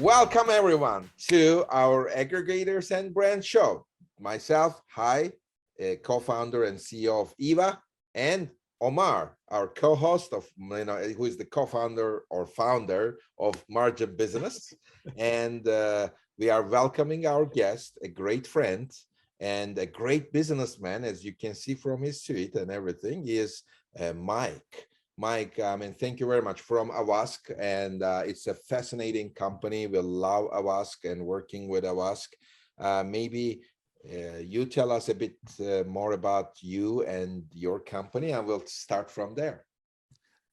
Welcome everyone to our Aggregators and Brand Show. Myself, co-founder and CEO of EVA, and Omar, our co-host of, who is the co-founder or founder of Margin Business. And we are welcoming our guest, a great friend and a great businessman, as you can see from his tweet and everything. He is Mike. Mike, thank you very much, from Avask, and it's a fascinating company. We love Avask and working with Avask. Maybe you tell us a bit more about you and your company, and we'll start from there.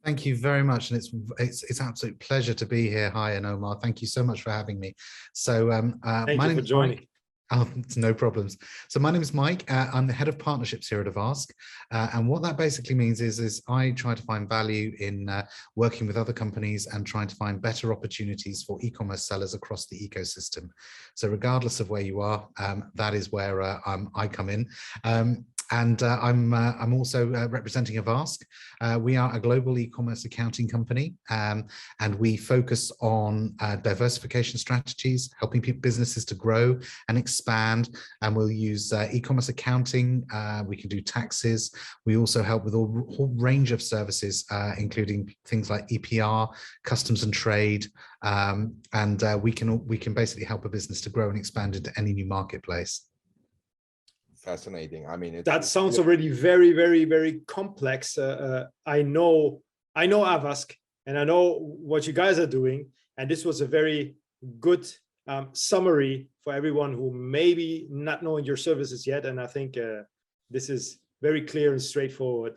Thank you very much, and it's an absolute pleasure to be here. Hi, and Omar, thank you so much for having me. So, thank you for joining. Oh, no problems. So my name is Mike. I'm the head of partnerships here at Avask. And what that basically means is I try to find value in working with other companies and trying to find better opportunities for e-commerce sellers across the ecosystem. So regardless of where you are, that is where I come in. And I'm also representing Avask. We are a global e-commerce accounting company, and we focus on diversification strategies, helping businesses to grow and expand. And we'll use e-commerce accounting. We can do taxes. We also help with a whole range of services, including things like EPR, customs and trade, and we can basically help a business to grow and expand into any new marketplace. Fascinating. That sounds already very, very, very complex. I know Avask, and I know what you guys are doing, and this was a very good summary for everyone who maybe not knowing your services yet. And I think this is very clear and straightforward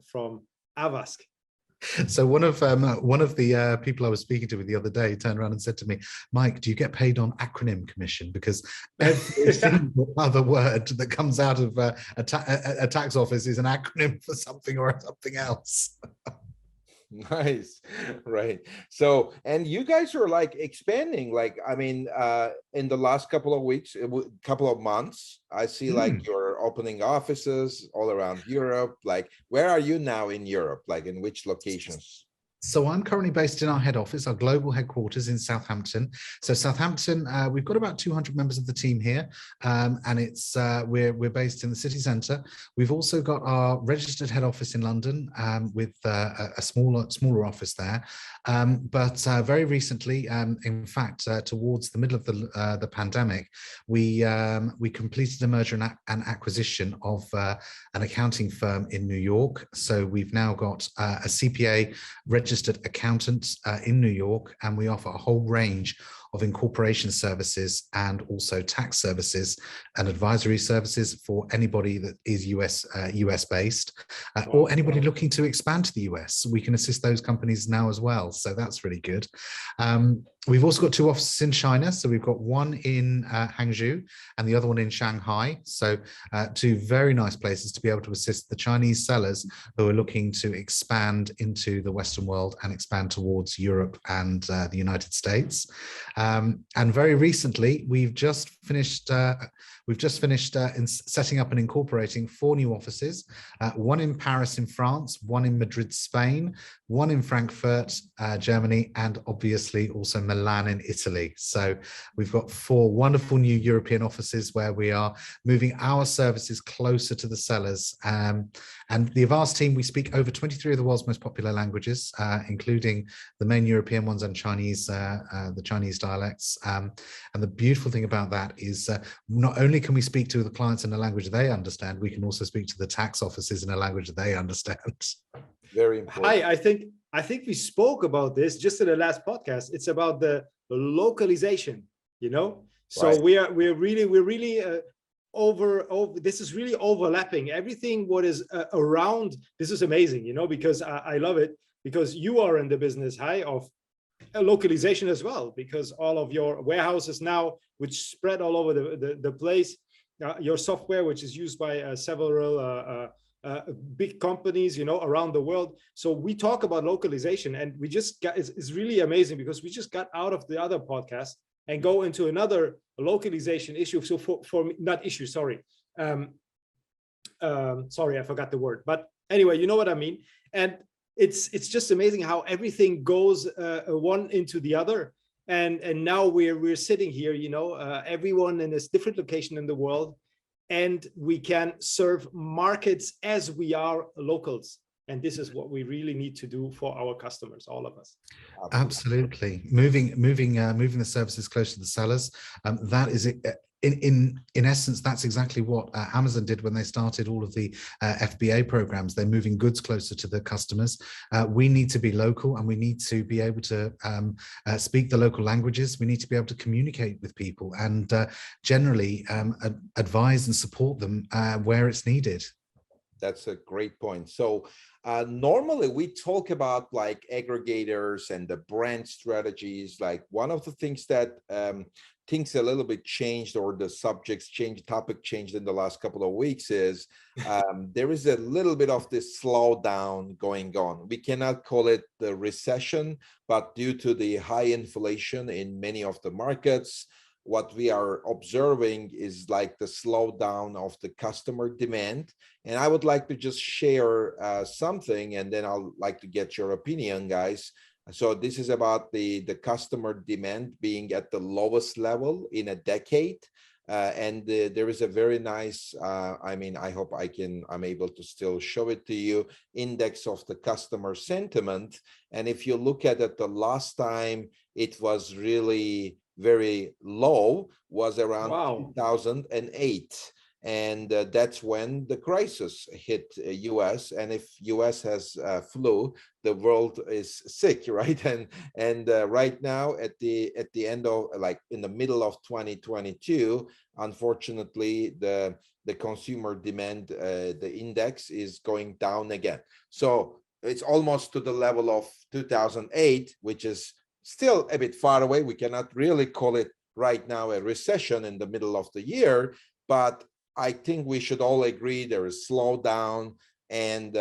from Avask. So one of the people I was speaking to the other day turned around and said to me, "Mike, do you get paid on acronym commission? Because every single other word that comes out of a tax office is an acronym for something or something else." Nice, right? So, and you guys are like expanding, in the last couple of weeks, couple of months, I see like you're opening offices all around Europe. Like, where are you now in Europe? Like, in which locations? So I'm currently based in our head office, our global headquarters in Southampton. So Southampton, we've got about 200 members of the team here, and it's we're based in the city centre. We've also got our registered head office in London, with a smaller office there. But very recently, in fact, towards the middle of the pandemic, we completed a merger and acquisition of an accounting firm in New York. So we've now got a CPA registered accountants in New York, and we offer a whole range of incorporation services and also tax services and advisory services for anybody that is US based, or anybody looking to expand to the US. We can assist those companies now as well, so that's really good. We've also got 2 offices in China. So we've got one in Hangzhou and the other one in Shanghai. So 2 very nice places to be able to assist the Chinese sellers who are looking to expand into the Western world and expand towards Europe and the United States. And very recently, we've just finished in setting up and incorporating 4 new offices, one in Paris in France, one in Madrid, Spain, one in Frankfurt, Germany, and obviously also Milan in Italy. So we've got 4 wonderful new European offices where we are moving our services closer to the sellers. And the Avask team, we speak over 23 of the world's most popular languages, including the main European ones and Chinese, the Chinese dialects. And the beautiful thing about that is not only can we speak to the clients in a language they understand, we can also speak to the tax offices in a language they understand. Very important. I think we spoke about this just in the last podcast. It's about the localization, So right. we're really over this is really overlapping everything what is around. This is amazing, because I love it, because you are in the business of localization as well, because all of your warehouses now, which spread all over the place, your software, which is used by several big companies, around the world. So we talk about localization, and we just got, it's really amazing because we just got out of the other podcast and go into another localization issue. So for not issue, sorry. Sorry, I forgot the word, but anyway, you know what I mean? And it's just amazing how everything goes one into the other. and now we're sitting here, you know, everyone in this different location in the world, and we can serve markets as we are locals. And this is what we really need to do for our customers, all of us. Absolutely. Moving the services close to the sellers. That is it. In essence, that's exactly what Amazon did when they started all of the FBA programs. They're moving goods closer to the customers. We need to be local, and we need to be able to speak the local languages. We need to be able to communicate with people and generally advise and support them where it's needed. That's a great point. So normally we talk about like aggregators and the brand strategies. Like one of the things that things a little bit changed, or the subjects changed, topic changed in the last couple of weeks, is there is a little bit of this slowdown going on. We cannot call it the recession, but due to the high inflation in many of the markets, what we are observing is like the slowdown of the customer demand. And I would like to just share something, and then I'll like to get your opinion, guys. So this is about the customer demand being at the lowest level in a decade. And there is a very nice, I mean, I hope I'm able to still show it to you, index of the customer sentiment. And if you look at it, the last time it was really very low was around 2008. And that's when the crisis hit US. And if US has flu, the world is sick, right? And right now at the end of, like in the middle of 2022, unfortunately, the consumer demand, the index is going down again. So it's almost to the level of 2008, which is still a bit far away. We cannot really call it right now a recession in the middle of the year, but I think we should all agree there is slowdown, and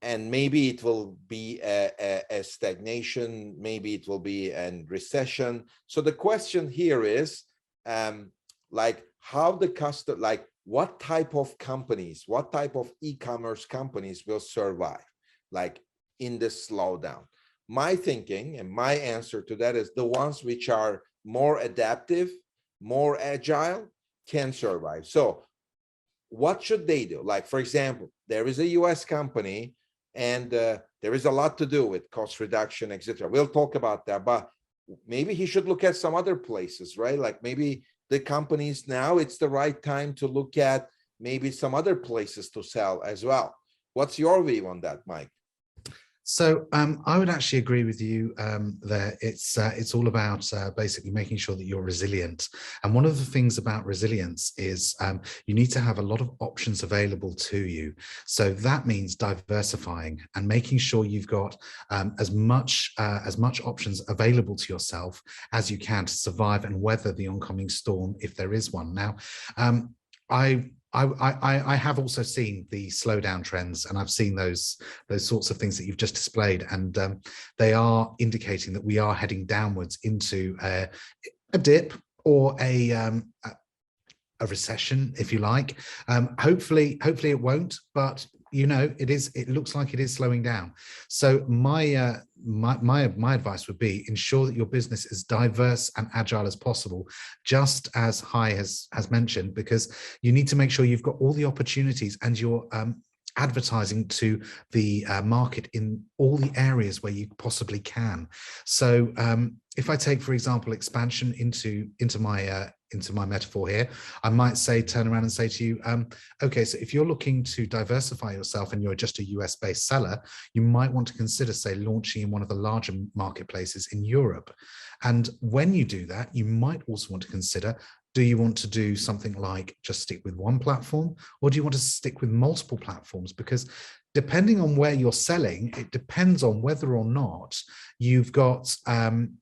maybe it will be a stagnation, maybe it will be a recession. So the question here is, like, how the customer, like, what type of companies, what type of e-commerce companies will survive, like, in this slowdown? My thinking and my answer to that is the ones which are more adaptive, more agile, can survive. So what should they do? Like, for example, there is a US company, and there is a lot to do with cost reduction, etc. We'll talk about that, but maybe he should look at some other places, right? Like maybe the companies now, it's the right time to look at maybe some other places to sell as well. What's your view on that, Mike? So I would actually agree with you there. It's all about basically making sure that you're resilient. And one of the things about resilience is you need to have a lot of options available to you. So that means diversifying and making sure you've got as much options available to yourself as you can to survive and weather the oncoming storm, if there is one. Now, I have also seen the slowdown trends, and I've seen those sorts of things that you've just displayed, and they are indicating that we are heading downwards into a dip or a recession, if you like. Hopefully it won't, but you know, it looks like it is slowing down. So my advice would be ensure that your business is diverse and agile as possible, just as Hai has mentioned, because you need to make sure you've got all the opportunities and you're advertising to the market in all the areas where you possibly can. So if I take, for example, expansion into my metaphor here, I might turn around and say to you, okay, so if you're looking to diversify yourself and you're just a US based seller, you might want to consider, say, launching in one of the larger marketplaces in Europe. And when you do that, you might also want to consider, do you want to do something like just stick with one platform, or do you want to stick with multiple platforms? Because depending on where you're selling, it depends on whether or not you've got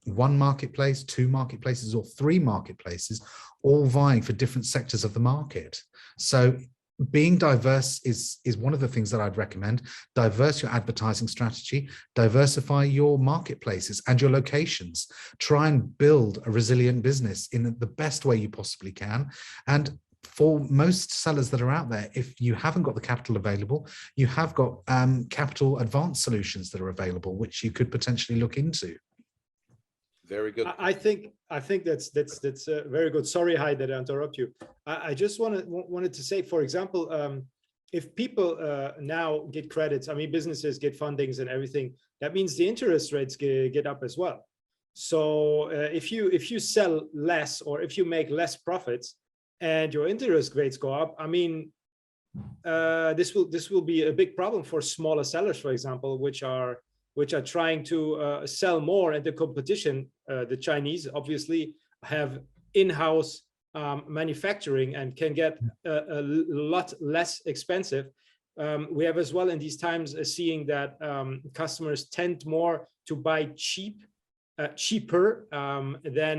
one marketplace, two marketplaces, or three marketplaces, all vying for different sectors of the market. So being diverse is one of the things that I'd recommend. Diverse your advertising strategy, diversify your marketplaces and your locations. Try and build a resilient business in the best way you possibly can. And for most sellers that are out there, if you haven't got the capital available, you have got capital advance solutions that are available, which you could potentially look into. Very good. I think that's very good. Sorry, Hai, that I interrupt you. I just wanted to say, for example, if people now get credits, I mean, businesses get fundings and everything, that means the interest rates get up as well. So if you sell less, or if you make less profits and your interest rates go up, I mean, this will be a big problem for smaller sellers, for example, which are trying to sell more, and the competition, the Chinese obviously have in-house manufacturing and can get a lot less expensive. We have as well in these times seeing that customers tend more to buy cheaper than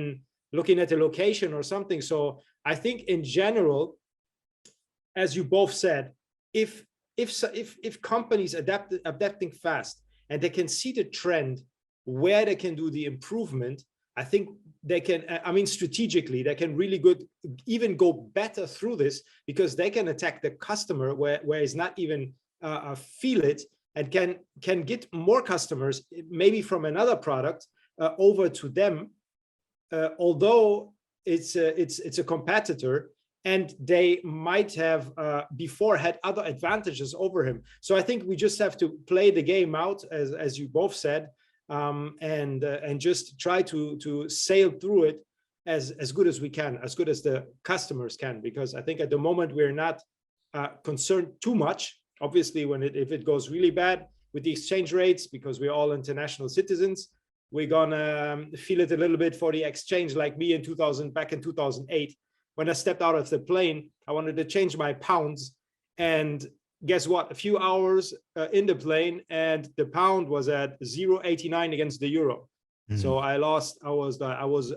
looking at a location or something. So I think in general, as you both said, if companies adapting fast, and they can see the trend where they can do the improvement, I think they can, I mean, strategically, they can really even go better through this, because they can attack the customer where it's not even feel it, and can get more customers, maybe from another product, over to them, although it's a competitor, and they might have before had other advantages over him. So I think we just have to play the game out, as you both said, and just try to sail through it as good as we can, as good as the customers can, because I think at the moment we're not concerned too much. Obviously, if it goes really bad with the exchange rates, because we're all international citizens, we're gonna feel it a little bit for the exchange, like me back in 2008. When I stepped out of the plane, I wanted to change my pounds, and guess what? A few hours in the plane, and the pound was at 0.89 against the euro. So I was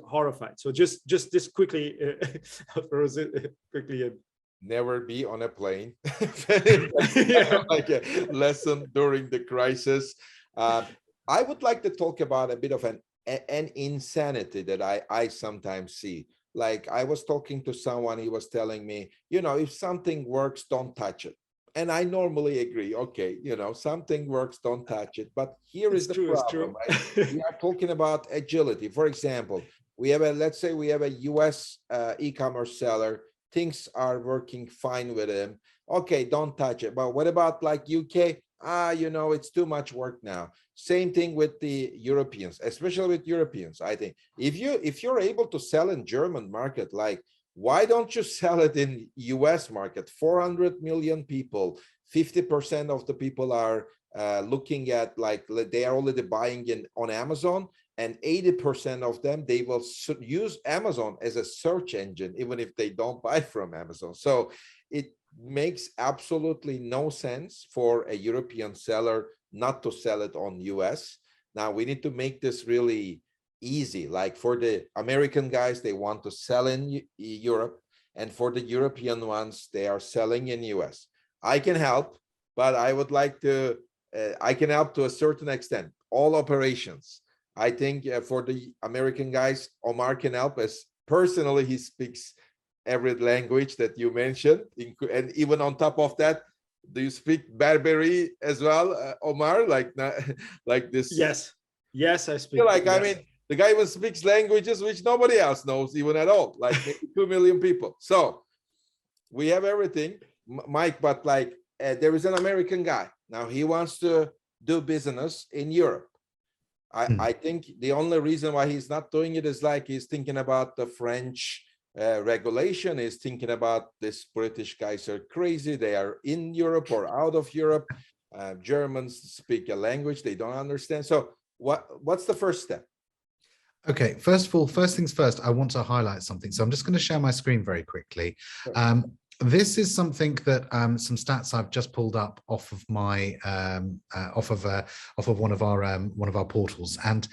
horrified. So just this quickly, quickly. Never be on a plane. Like a lesson during the crisis. I would like to talk about a bit of an insanity that I sometimes see. Like, I was talking to someone, he was telling me, you know, if something works, don't touch it. And I normally agree, okay, you know, something works, don't touch it. But here is the problem, right? We are talking about agility. For example, we have let's say we have a US e-commerce seller, things are working fine with him. Okay, don't touch it. But what about like UK? You know, it's too much work now. Same thing with the Europeans, especially with Europeans. I think if you're able to sell in German market, like, why don't you sell it in US market? 400 million people, 50% of the people are looking at, like, they are already buying on Amazon, and 80% of them, they will use Amazon as a search engine, even if they don't buy from Amazon. So it makes absolutely no sense for a European seller not to sell it on US. Now we need to make this really easy. Like, for the American guys, they want to sell in Europe, and for the European ones, they are selling in US. I can help, but I would like to, I can help to a certain extent, all operations. I think for the American guys, Omar can help, as personally, he speaks every language that you mentioned, and even on top of that, do you speak Berberi as well, Omar? Like this? Yes, I speak. Like, yes. I mean, the guy even speaks languages which nobody else knows even at all, like maybe 2 million people. So we have everything, Mike, but like there is an American guy. Now he wants to do business in Europe. I think the only reason why he's not doing it is like he's thinking about the French regulation, is thinking about this British guys are crazy, they are in Europe or out of Europe. Germans speak a language they don't understand. So what's the first step? Okay, first of all, first things first, I want to highlight something. So I'm just going to share my screen very quickly. Sure. This is something that some stats I've just pulled up off of my off of one of our portals, and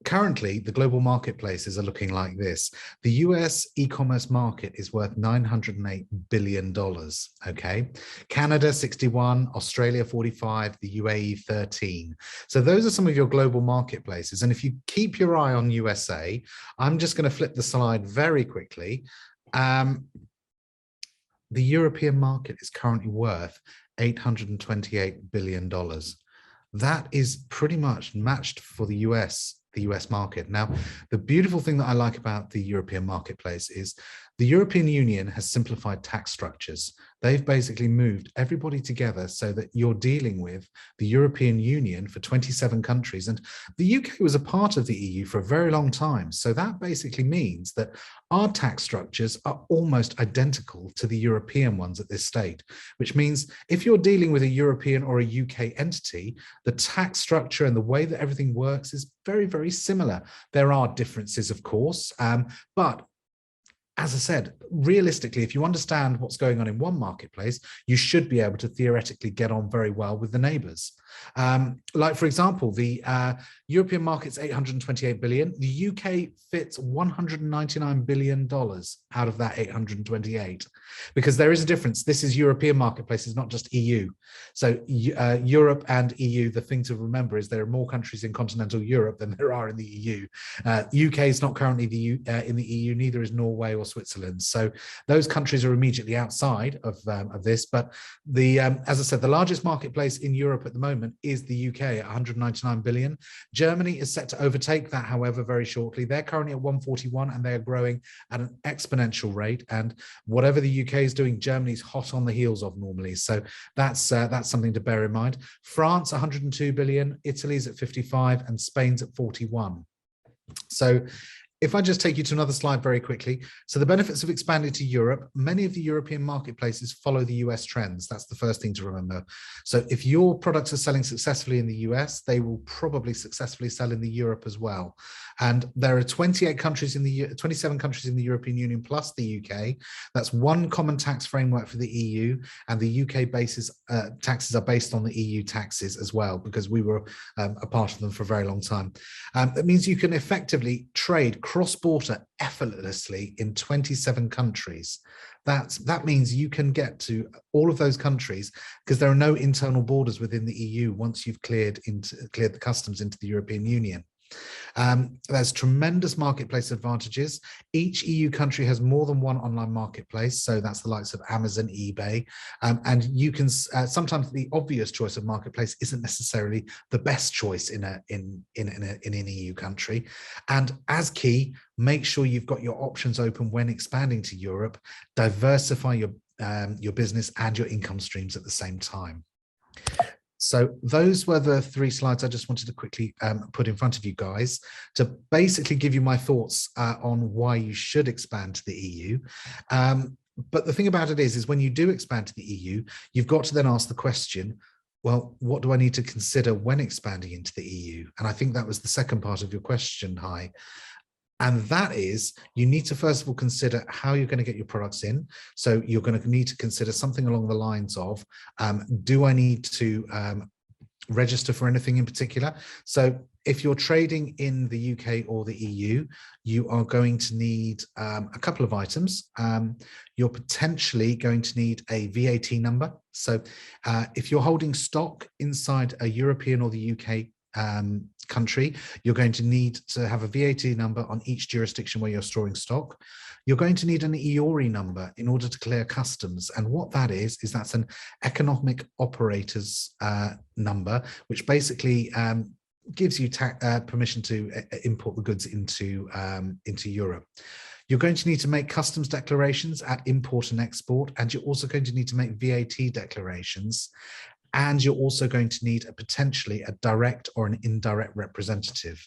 currently the global marketplaces are looking like this. The US e-commerce market is worth $908 billion. Okay, Canada 61, Australia 45, the UAE 13. So those are some of your global marketplaces. And if you keep your eye on USA, I'm just going to flip the slide very quickly. The European market is currently worth $828 billion. That is pretty much matched for the US, the US market. Now, the beautiful thing that I like about the European marketplace is the European Union has simplified tax structures. They've basically moved everybody together so that you're dealing with the European Union for 27 countries. And the UK was a part of the EU for a very long time. So that basically means that our tax structures are almost identical to the European ones at this stage, which means if you're dealing with a European or a UK entity, the tax structure and the way that everything works is very, very similar. There are differences, of course, but as I said, realistically, if you understand what's going on in one marketplace, you should be able to theoretically get on very well with the neighbors. Like, for example, the European market's 828 billion. The UK fits $199 billion out of that 828, because there is a difference. This is European marketplaces, not just EU. So Europe and EU, the thing to remember is there are more countries in continental Europe than there are in the EU. UK is not currently in the EU, neither is Norway or Switzerland. So those countries are immediately outside of this. But the as I said, the largest marketplace in Europe at the moment is the UK at 199 billion. Germany is set to overtake that, however, very shortly. They're currently at 141 and they're growing at an exponential rate. And whatever the UK is doing, Germany's hot on the heels of normally. So that's something to bear in mind. France, 102 billion, Italy's at 55 and Spain's at 41. So if I just take you to another slide very quickly. So the benefits of expanding to Europe, many of the European marketplaces follow the US trends. That's the first thing to remember. So if your products are selling successfully in the US, they will probably successfully sell in the Europe as well. And there are 27 countries in the European Union plus the UK. That's one common tax framework for the EU, and the UK taxes are based on the EU taxes as well, because we were a part of them for a very long time. That means you can effectively trade cross-border effortlessly in 27 countries. That means you can get to all of those countries because there are no internal borders within the EU once you've cleared the customs into the European Union. There's tremendous marketplace advantages. Each EU country has more than one online marketplace, so that's the likes of Amazon, eBay, and you can sometimes the obvious choice of marketplace isn't necessarily the best choice in an EU country. And as key, make sure you've got your options open when expanding to Europe. Diversify your business and your income streams at the same time. So those were the 3 slides I just wanted to quickly put in front of you guys to basically give you my thoughts on why you should expand to the EU. But the thing about it is when you do expand to the EU, you've got to then ask the question, well, what do I need to consider when expanding into the EU? And I think that was the second part of your question, Hai. And that is, you need to first of all consider how you're going to get your products in. So you're going to need to consider something along the lines of, do I need to register for anything in particular? So if you're trading in the UK or the EU, you are going to need a couple of items. You're potentially going to need a VAT number. So if you're holding stock inside a European or the UK country, you're going to need to have a VAT number on each jurisdiction where you're storing stock. You're going to need an EORI number in order to clear customs. And what that is that's an economic operators number, which basically gives you permission to import the goods into Europe. You're going to need to make customs declarations at import and export, and you're also going to need to make VAT declarations. And you're also going to need potentially a direct or an indirect representative.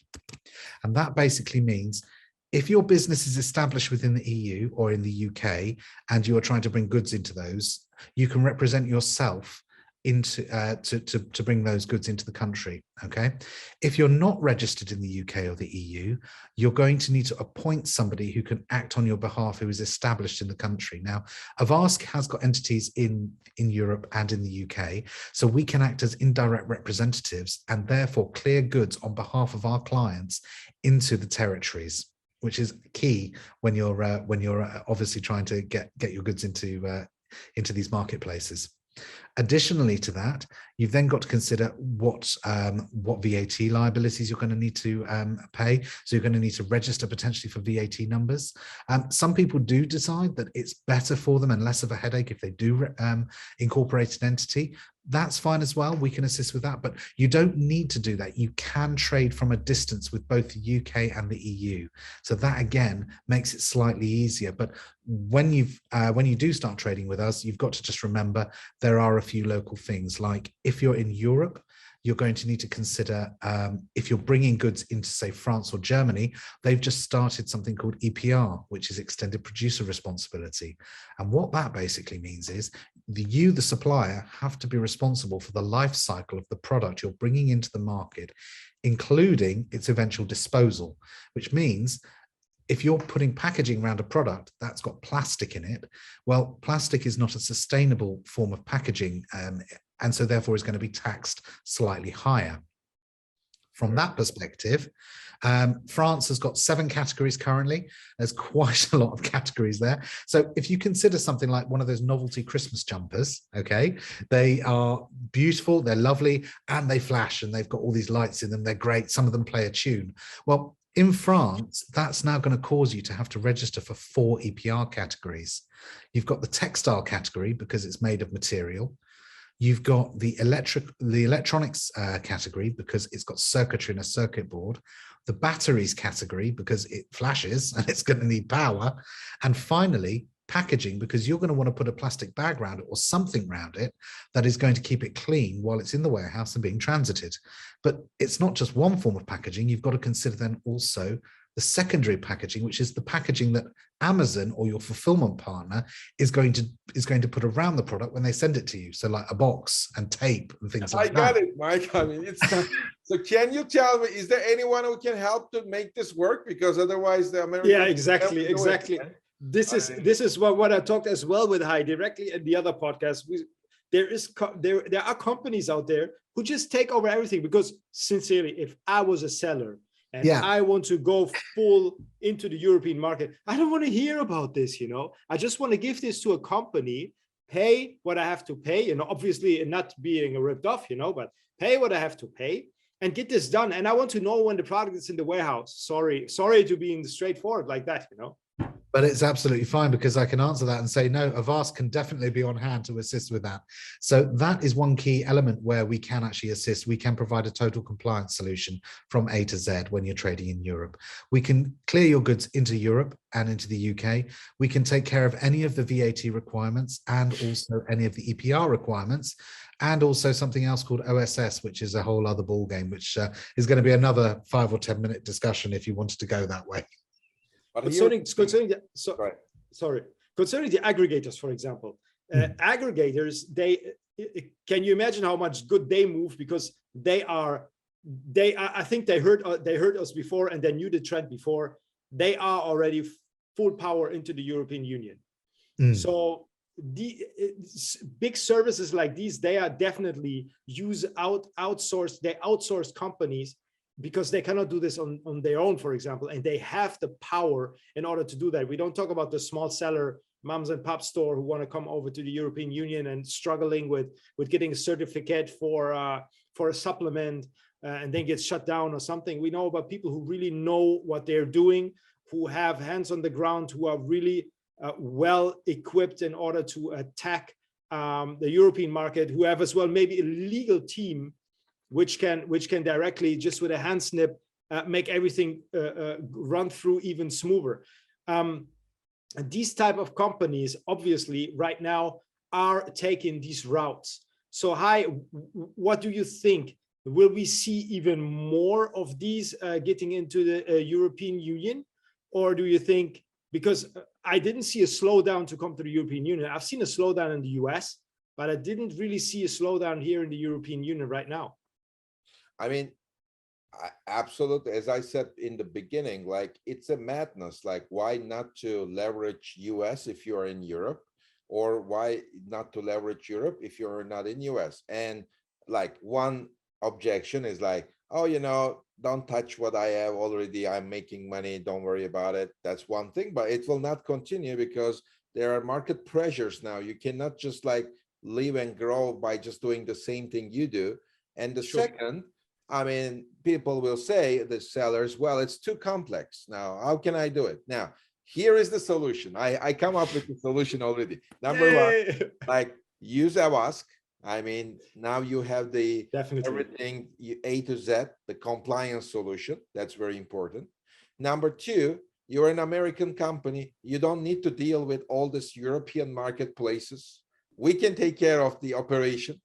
And that basically means if your business is established within the EU or in the UK and you are trying to bring goods into those, you can represent yourself into to bring those goods into the country. Okay, if you're not registered in the UK or the EU, you're going to need to appoint somebody who can act on your behalf, who is established in the country. Now, Avask has got entities in Europe and in the UK, so we can act as indirect representatives and therefore clear goods on behalf of our clients into the territories, which is key when you're obviously trying to get your goods into these marketplaces. Additionally to that, you've then got to consider what VAT liabilities you're going to need to pay. So you're going to need to register potentially for VAT numbers. Some people do decide that it's better for them and less of a headache if they do incorporate an entity. that's fine as well. We can assist with that, but you don't need to do that. You can trade from a distance with both the UK and the EU. So that again makes it slightly easier. But when you do start trading with us, you've got to just remember there are a few local things. Like if you're in Europe, you're going to need to consider if you're bringing goods into, say, France or Germany, they've just started something called EPR, which is extended producer responsibility. And what that basically means is the supplier, have to be responsible for the life cycle of the product you're bringing into the market, including its eventual disposal, which means if you're putting packaging around a product that's got plastic in it, well, plastic is not a sustainable form of packaging, and so therefore is going to be taxed slightly higher. From that perspective, France has got 7 categories currently. There's quite a lot of categories there. So if you consider something like one of those novelty Christmas jumpers, okay, they are beautiful, they're lovely, and they flash, and they've got all these lights in them. They're great. Some of them play a tune. Well, in France, that's now going to cause you to have to register for 4 EPR categories. You've got the textile category because it's made of material. You've got the electronics category because it's got circuitry and a circuit board. The batteries category because it flashes and it's going to need power. And finally, packaging, because you're going to want to put a plastic bag around it or something around it that is going to keep it clean while it's in the warehouse and being transited. But it's not just one form of packaging. You've got to consider then also the secondary packaging, which is the packaging that Amazon or your fulfillment partner is going to put around the product when they send it to you. So like a box and tape and things like that. I got it, Mike. I mean, it's not, so can you tell me, is there anyone who can help to make this work? Because otherwise the Americans— Yeah, exactly. This is what I talked as well with Hai directly in the other podcast. There are companies out there who just take over everything, because sincerely, if I was a seller and I want to go full into the European market, I don't want to hear about this, I just want to give this to a company, pay what I have to pay, obviously not being ripped off, but pay what I have to pay and get this done. And I want to know when the product is in the warehouse. Sorry to being straightforward like that, But it's absolutely fine, because I can answer that and say, no, Avask can definitely be on hand to assist with that. So that is one key element where we can actually assist. We can provide a total compliance solution from A to Z when you're trading in Europe. We can clear your goods into Europe and into the UK. We can take care of any of the VAT requirements and also any of the EPR requirements, and also something else called OSS, which is a whole other ball game, which is going to be another 5 or 10 minute discussion if you wanted to go that way. Concerning the aggregators, for example, aggregators, can you imagine how much good they move? Because I think they heard us before, and they knew the trend before. They are already full power into the European Union. So the big services like these, they are definitely outsourced companies, because they cannot do this on their own, for example, and they have the power in order to do that. We don't talk about the small seller, moms and pop store who want to come over to the European Union and struggling with getting a certificate for a supplement and then get shut down or something. We know about people who really know what they're doing, who have hands on the ground, who are really well equipped in order to attack the European market, who have as well maybe a legal team which can directly, just with a hand snip, make everything run through even smoother. These type of companies, obviously, right now are taking these routes. So, Hai, what do you think? Will we see even more of these getting into the European Union? Or do you think, because I didn't see a slowdown to come to the European Union. I've seen a slowdown in the US, but I didn't really see a slowdown here in the European Union right now. I mean, absolutely. As I said in the beginning, like, it's a madness. Like, why not to leverage US if you're in Europe, or why not to leverage Europe if you're not in US? And like, one objection is like, oh, don't touch what I have already. I'm making money. Don't worry about it. That's one thing, but it will not continue because there are market pressures now. You cannot just like live and grow by just doing the same thing you do. And the second, I mean, people will say, the sellers, well, it's too complex. Now, how can I do it? Now, here is the solution. I come up with the solution already. Number one, like, use Avask. I mean, now you have the Definitely. everything A to Z, the compliance solution. That's very important. Number two, you're an American company. You don't need to deal with all these European marketplaces. We can take care of the operation.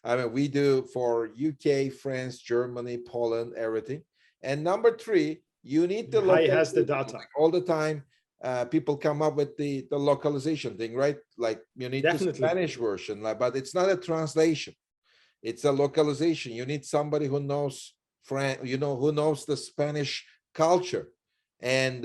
I mean, we do for UK, France, Germany, Poland, everything. And number three, you need the High has the localization. data. Like all the time, people come up with the localization thing, right? Like you need the Definitely. Spanish version, like, but it's not a translation. It's a localization. You need somebody who knows French, you know, who knows the Spanish culture and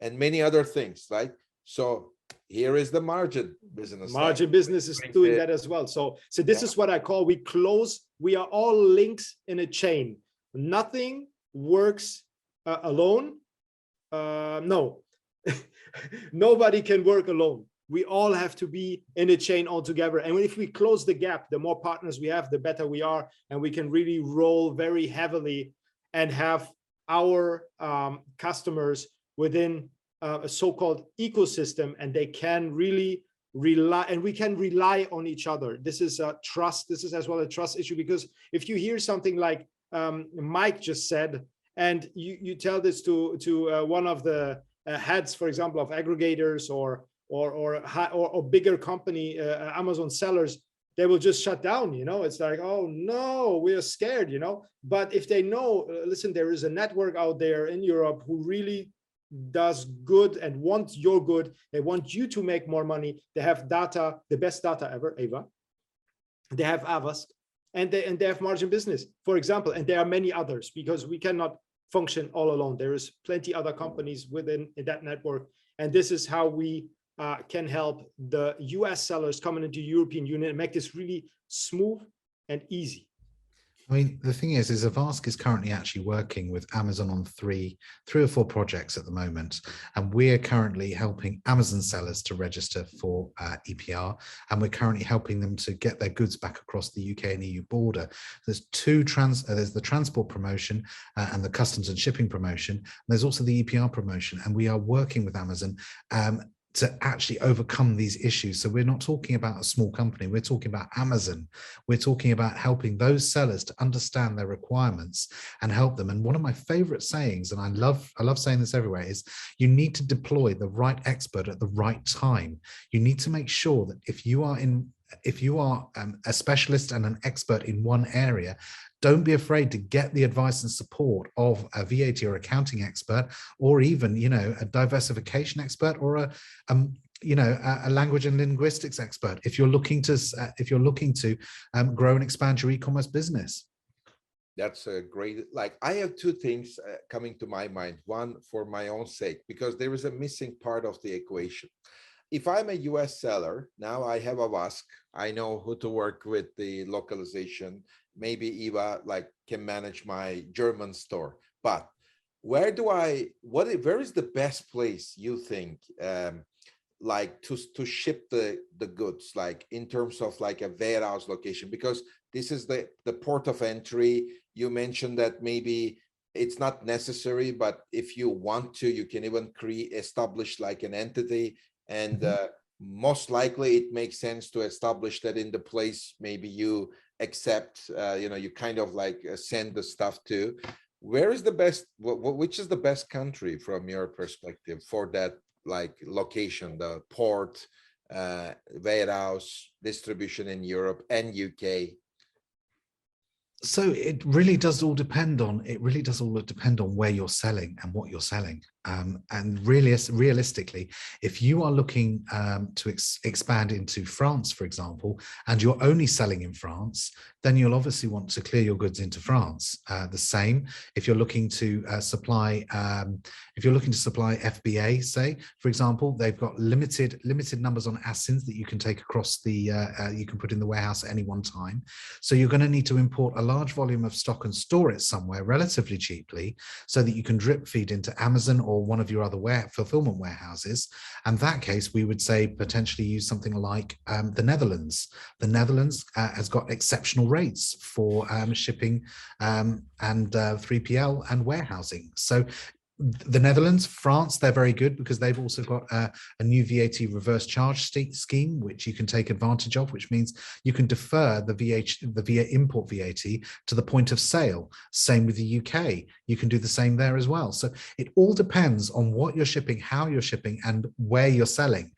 many other things, right? So here is the margin business. Margin business is doing that as well. So this is what I call, we are all links in a chain. Nothing works alone. No, nobody can work alone. We all have to be in a chain all together. And if we close the gap, the more partners we have, the better we are. And we can really roll very heavily and have our customers within a so-called ecosystem, and they can really rely, and we can rely on each other. This is a trust. This is as well a trust issue, because if you hear something like Mike just said, and you tell this to one of the heads, for example, of aggregators or bigger company, Amazon sellers, they will just shut down. You know, it's like, oh no, we are scared. You know, but if they know, listen, there is a network out there in Europe who really does good and wants your good. They want you to make more money. They have data, the best data ever, Ava. They have Avask, and they have margin business, for example. And there are many others, because we cannot function all alone. There is plenty other companies within that network, and this is how we can help the US sellers coming into European Union and make this really smooth and easy. I mean, the thing is Avask is currently actually working with Amazon on three or four projects at the moment. And we're currently helping Amazon sellers to register for EPR. And we're currently helping them to get their goods back across the UK and EU border. There's there's the transport promotion and the customs and shipping promotion. And there's also the EPR promotion. And we are working with Amazon to actually overcome these issues. So we're not talking about a small company, we're talking about Amazon. We're talking about helping those sellers to understand their requirements and help them. And one of my favorite sayings, and I love saying this everywhere, is you need to deploy the right expert at the right time. You need to make sure that if you are a specialist and an expert in one area, don't be afraid to get the advice and support of a VAT or accounting expert, or even, you know, a diversification expert, or a language and linguistics expert if you're looking to grow and expand your e-commerce business. That's a great, like, I have two things coming to my mind. One, for my own sake, because there is a missing part of the equation. If I'm a US seller, now I have Avask, I know who to work with the localization. Maybe Eva can manage my German store, but where is the best place you think to ship the goods, like in terms of like a warehouse location? Because this is the port of entry. You mentioned that maybe it's not necessary, but if you want to, you can even establish like an entity, and most likely it makes sense to establish that in the place maybe you accept, you kind of like send the stuff to. Where is the best, which is the best country from your perspective for that like location, the port, warehouse, distribution in Europe and UK? So it really does all depend on where you're selling and what you're selling. And realistically, if you are looking to expand into France, for example, and you're only selling in France, then you'll obviously want to clear your goods into France. The same if you're looking to supply FBA, say, for example, they've got limited numbers on ASINs that you can take across you can put in the warehouse at any one time. So you're going to need to import a large volume of stock and store it somewhere relatively cheaply, so that you can drip feed into Amazon or one of your other fulfillment warehouses. And that case, we would say potentially use something like the Netherlands. The Netherlands has got exceptional rates for shipping and 3PL and warehousing. So The Netherlands, France, they're very good because they've also got a new VAT reverse charge scheme, which you can take advantage of, which means you can defer the import VAT to the point of sale. Same with the UK. You can do the same there as well. So it all depends on what you're shipping, how you're shipping, and where you're selling.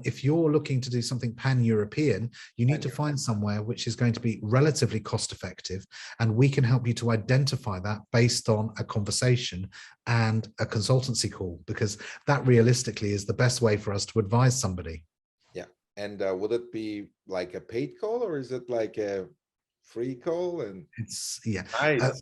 If you're looking to do something pan-European, you need to find somewhere which is going to be relatively cost effective, and we can help you to identify that based on a conversation and a consultancy call, because that realistically is the best way for us to advise somebody. Yeah. And would it be like a paid call, or is it like a free call? And It's nice.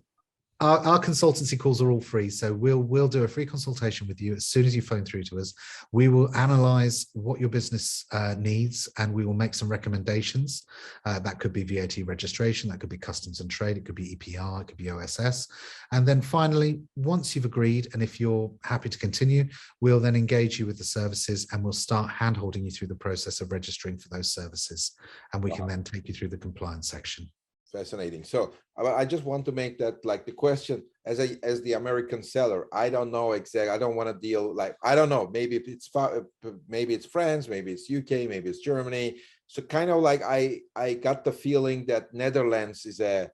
Our consultancy calls are all free, so we'll do a free consultation with you as soon as you phone through to us. We will analyze what your business needs, and we will make some recommendations. That could be VAT registration, that could be customs and trade, it could be EPR, it could be OSS. And then finally, once you've agreed, and if you're happy to continue, we'll then engage you with the services, and we'll start hand-holding you through the process of registering for those services. And we can then take you through the compliance section. Fascinating. So I just want to make that like the question as the American seller. I don't know exactly. I don't want to deal like, I don't know. Maybe it's France, maybe it's UK, maybe it's Germany. So kind of like I got the feeling that Netherlands is a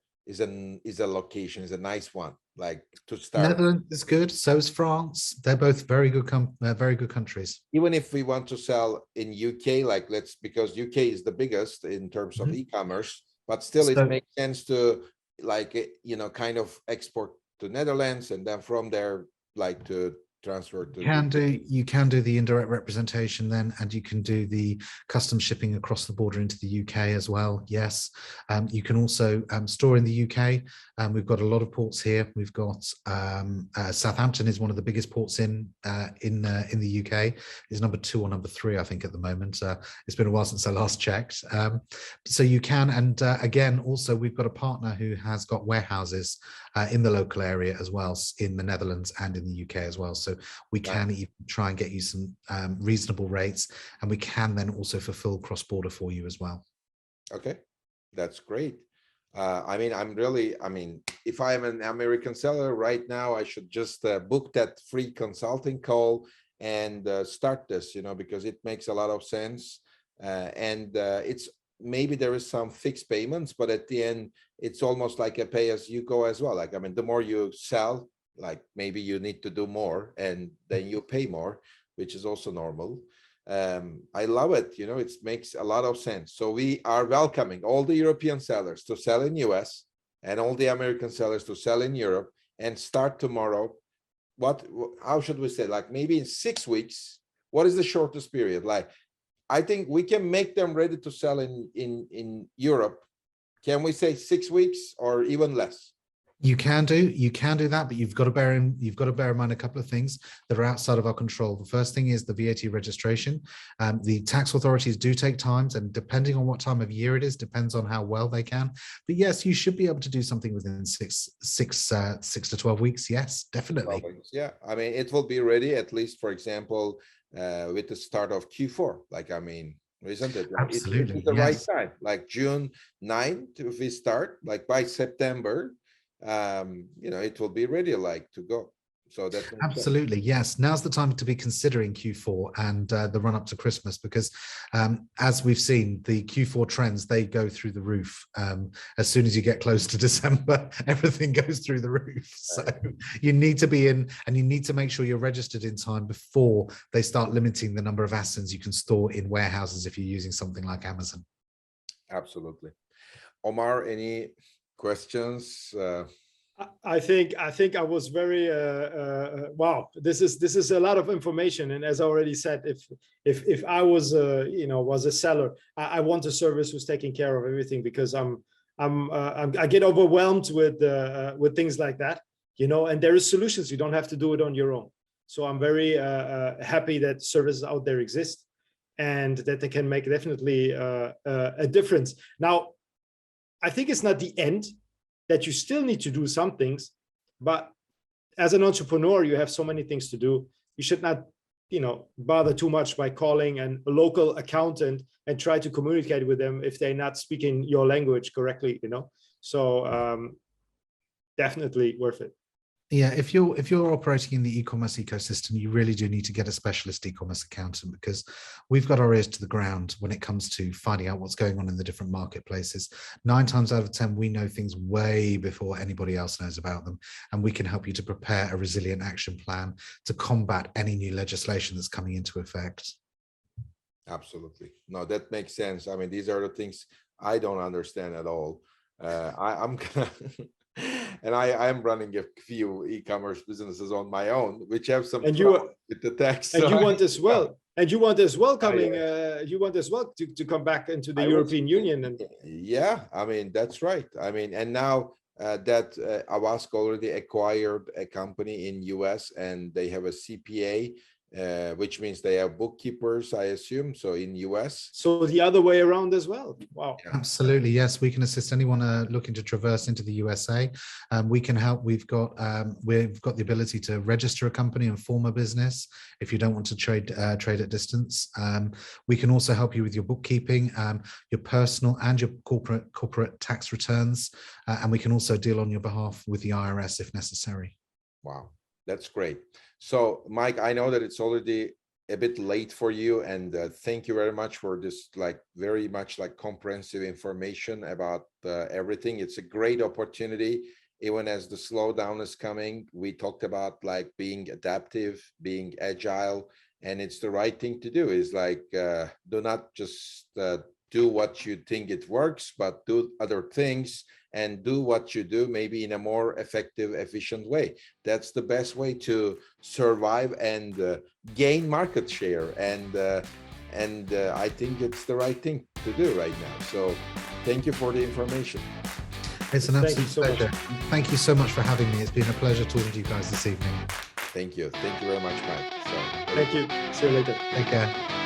location, is a nice one, like to start. Netherlands is good. So is France. They're both very good countries. Even if we want to sell in UK, like because UK is the biggest in terms of e-commerce. But still, it makes sense to like, kind of export to Netherlands, and then from there, like to transfer to. You can do the indirect representation then, and you can do the custom shipping across the border into the UK as well. Yes, you can also store in the UK. We've got a lot of ports here. We've got Southampton is one of the biggest ports in the UK. Is number 2 or number 3, I think, at the moment. It's been a while since I last checked. So you can, and again, also we've got a partner who has got warehouses in the local area as well, in the Netherlands and in the UK as well. So we can even try and get you some reasonable rates, and we can then also fulfill cross-border for you as well. Okay, that's great. I mean, if I'm an American seller right now, I should just book that free consulting call and start this, because it makes a lot of sense. And it's maybe there is some fixed payments, but at the end, it's almost like a pay as you go as well. Like, I mean, the more you sell, like maybe you need to do more and then you pay more, which is also normal. I love it. It makes a lot of sense. So we are welcoming all the European sellers to sell in US and all the American sellers to sell in Europe and start tomorrow. How should we say, like maybe in 6 weeks, what is the shortest period? Like, I think we can make them ready to sell in Europe. Can we say 6 weeks or even less? You can do that, but you've got to bear in mind a couple of things that are outside of our control. The first thing is the VAT registration. The tax authorities do take time, and depending on what time of year it is, depends on how well they can. But yes, you should be able to do something within 6 to 12 weeks. Yes, definitely. Yeah, I mean, it will be ready at least, for example, with the start of Q4. Like, I mean, isn't it? Absolutely. It's the right time, like June 9th, if we start, like by September, it will be ready, like to go. So that's absolutely, yes. Now's the time to be considering Q4 and the run up to Christmas, because as we've seen, the Q4 trends, they go through the roof. As soon as you get close to December, everything goes through the roof. So you need to be in, and you need to make sure you're registered in time before they start limiting the number of ASINs you can store in warehouses if you're using something like Amazon. Absolutely. Omar, any questions? I think I was very wow. This is a lot of information, and as I already said, if I was was a seller, I want a service who's taking care of everything, because I get overwhelmed with things like that, and there is solutions. You don't have to do it on your own. So I'm very happy that services out there exist, and that they can make definitely a difference. Now, I think it's not the end, that you still need to do some things, but as an entrepreneur, you have so many things to do. You should not, bother too much by calling a local accountant and try to communicate with them if they're not speaking your language correctly, So definitely worth it. Yeah, if you're operating in the e-commerce ecosystem, you really do need to get a specialist e-commerce accountant, because we've got our ears to the ground when it comes to finding out what's going on in the different marketplaces. 9 times out of 10, we know things way before anybody else knows about them, and we can help you to prepare a resilient action plan to combat any new legislation that's coming into effect. Absolutely. No, that makes sense. I mean, these are the things I don't understand at all. I'm gonna and I'm running a few e-commerce businesses on my own, which have some And trouble with the tax. and So you want as well. And you want as well coming. You want as well to come back into the European Union. And yeah, I mean, that's right. I mean, and now that Avask already acquired a company in US, and they have a CPA, which means they have bookkeepers, I assume, so in US. so the other way around as well. Wow. Absolutely, yes. We can assist anyone looking to traverse into the USA. We can help. We've got the ability to register a company and form a business if you don't want to trade at distance. We can also help you with your bookkeeping, your personal and your corporate tax returns, and we can also deal on your behalf with the IRS if necessary. Wow, that's great. So, Mike, I know that it's already a bit late for you, and thank you very much for this, like, very much like comprehensive information about everything. It's a great opportunity, even as the slowdown is coming. We talked about like being adaptive, being agile, and it's the right thing to do. Is like do not just do what you think it works, but do other things and do what you do maybe in a more effective, efficient way. That's the best way to survive and gain market share. And I think it's the right thing to do right now. So thank you for the information. It's an absolute so pleasure. Thank you so much for having me. It's been a pleasure talking to you guys this evening. Thank you. Thank you very much, Mike. So, Thank you. See you later. Take care.